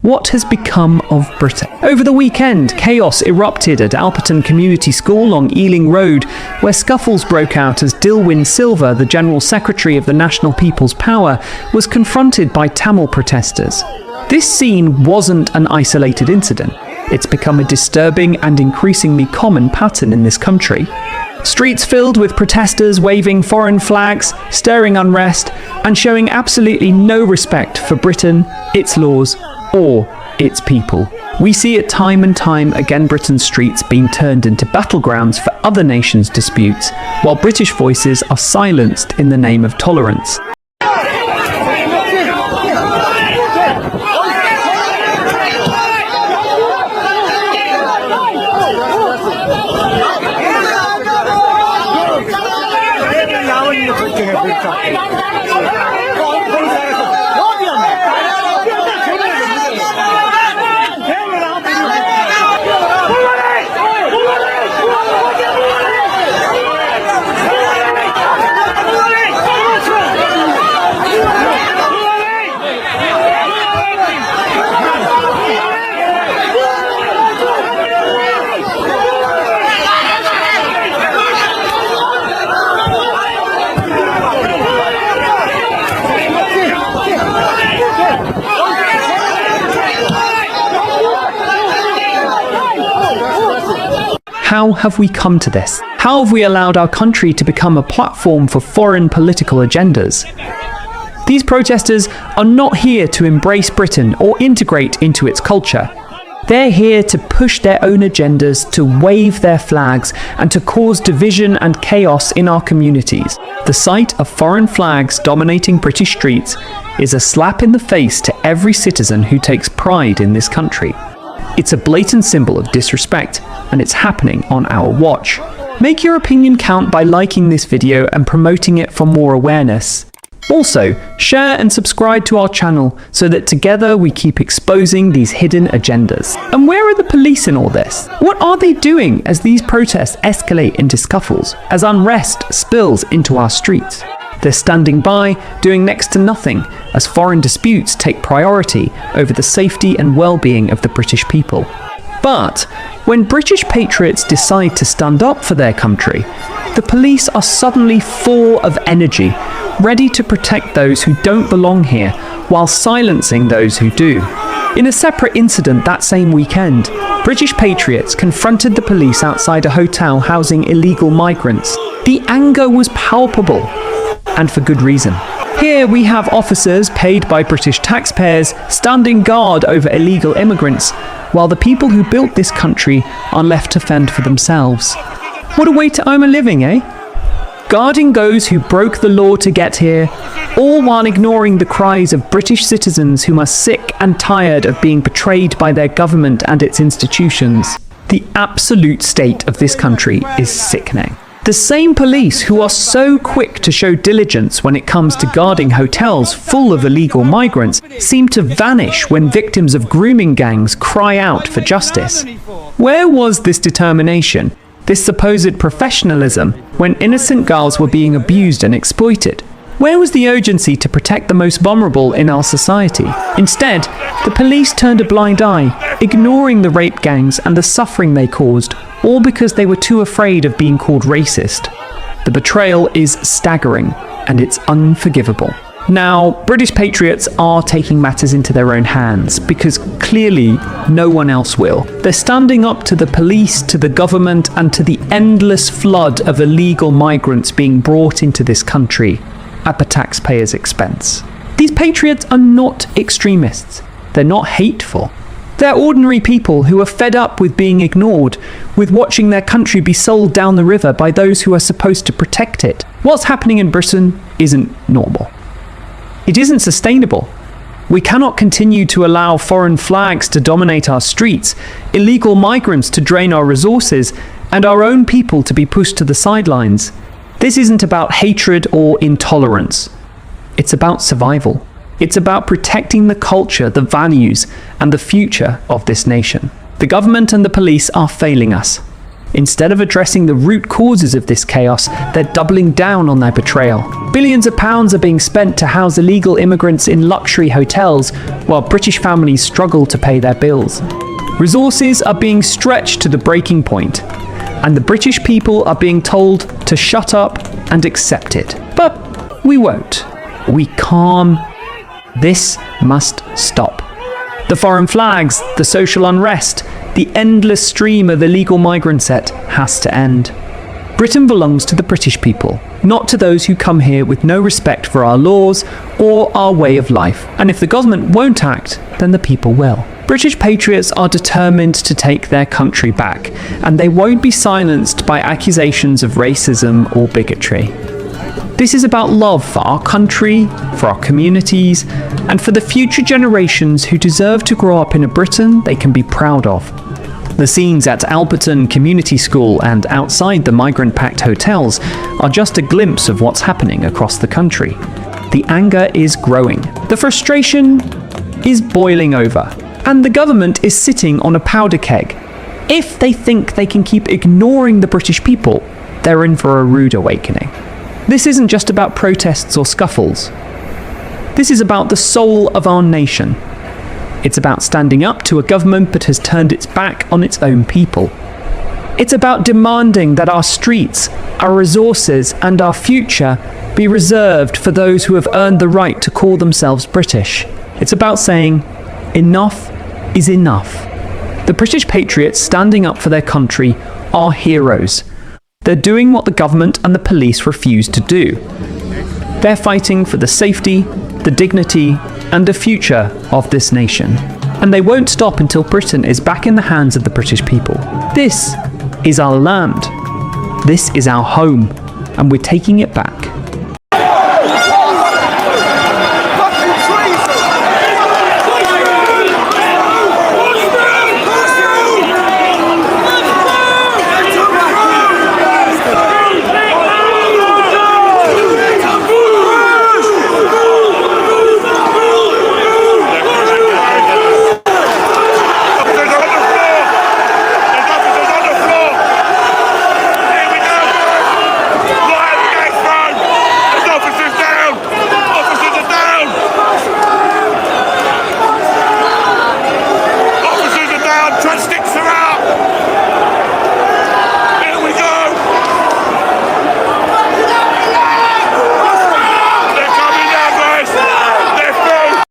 What has become of Britain? Over the weekend, chaos erupted at Alperton Community School on Ealing Road, where scuffles broke out as Dilwyn Silva, the General Secretary of the National People's Power, was confronted by Tamil protesters. This scene wasn't an isolated incident. It's become a disturbing and increasingly common pattern in this country. Streets filled with protesters waving foreign flags, stirring unrest, and showing absolutely no respect for Britain, its laws, or its people. We see it time and time again, Britain's streets being turned into battlegrounds for other nations' disputes, while British voices are silenced in the name of tolerance. How have we come to this? How have we allowed our country to become a platform for foreign political agendas? These protesters are not here to embrace Britain or integrate into its culture. They're here to push their own agendas, to wave their flags, and to cause division and chaos in our communities. The sight of foreign flags dominating British streets is a slap in the face to every citizen who takes pride in this country. It's a blatant symbol of disrespect, and it's happening on our watch. Make your opinion count by liking this video and promoting it for more awareness. Also, share and subscribe to our channel so that together we keep exposing these hidden agendas. And where are the police in all this? What are they doing as these protests escalate into scuffles, as unrest spills into our streets? They're standing by, doing next to nothing, as foreign disputes take priority over the safety and well-being of the British people. But when British patriots decide to stand up for their country, the police are suddenly full of energy, ready to protect those who don't belong here, while silencing those who do. In a separate incident that same weekend, British patriots confronted the police outside a hotel housing illegal migrants. The anger was palpable, and for good reason. Here we have officers paid by British taxpayers standing guard over illegal immigrants, while the people who built this country are left to fend for themselves. What a way to earn a living, eh? Guarding those who broke the law to get here, all while ignoring the cries of British citizens who are sick and tired of being betrayed by their government and its institutions. The absolute state of this country is sickening. The same police who are so quick to show diligence when it comes to guarding hotels full of illegal migrants seem to vanish when victims of grooming gangs cry out for justice. Where was this determination, this supposed professionalism, when innocent girls were being abused and exploited? Where was the urgency to protect the most vulnerable in our society? Instead, the police turned a blind eye, ignoring the rape gangs and the suffering they caused, all because they were too afraid of being called racist. The betrayal is staggering, and it's unforgivable. Now, British patriots are taking matters into their own hands, because clearly no one else will. They're standing up to the police, to the government, and to the endless flood of illegal migrants being brought into this country at the taxpayers' expense. These patriots are not extremists. They're not hateful. They're ordinary people who are fed up with being ignored, with watching their country be sold down the river by those who are supposed to protect it. What's happening in Britain isn't normal. It isn't sustainable. We cannot continue to allow foreign flags to dominate our streets, illegal migrants to drain our resources, and our own people to be pushed to the sidelines. This isn't about hatred or intolerance. It's about survival. It's about protecting the culture, the values, and the future of this nation. The government and the police are failing us. Instead of addressing the root causes of this chaos, they're doubling down on their betrayal. Billions of pounds are being spent to house illegal immigrants in luxury hotels, while British families struggle to pay their bills. Resources are being stretched to the breaking point, and the British people are being told to shut up and accept it. But we won't. We can't. This must stop. The foreign flags, the social unrest, the endless stream of illegal migrant set has to end. Britain belongs to the British people, not to those who come here with no respect for our laws or our way of life. And if the government won't act, then the people will. British patriots are determined to take their country back, and they won't be silenced by accusations of racism or bigotry. This is about love for our country, for our communities, and for the future generations who deserve to grow up in a Britain they can be proud of. The scenes at Alberton Community School and outside the migrant-packed hotels are just a glimpse of what's happening across the country. The anger is growing. The frustration is boiling over. And the government is sitting on a powder keg. If they think they can keep ignoring the British people, they're in for a rude awakening. This isn't just about protests or scuffles. This is about the soul of our nation. It's about standing up to a government that has turned its back on its own people. It's about demanding that our streets, our resources, and our future be reserved for those who have earned the right to call themselves British. It's about saying, enough is enough. The British patriots standing up for their country are heroes. They're doing what the government and the police refuse to do. They're fighting for the safety, the dignity, and the future of this nation. And they won't stop until Britain is back in the hands of the British people. This is our land. This is our home, and we're taking it back.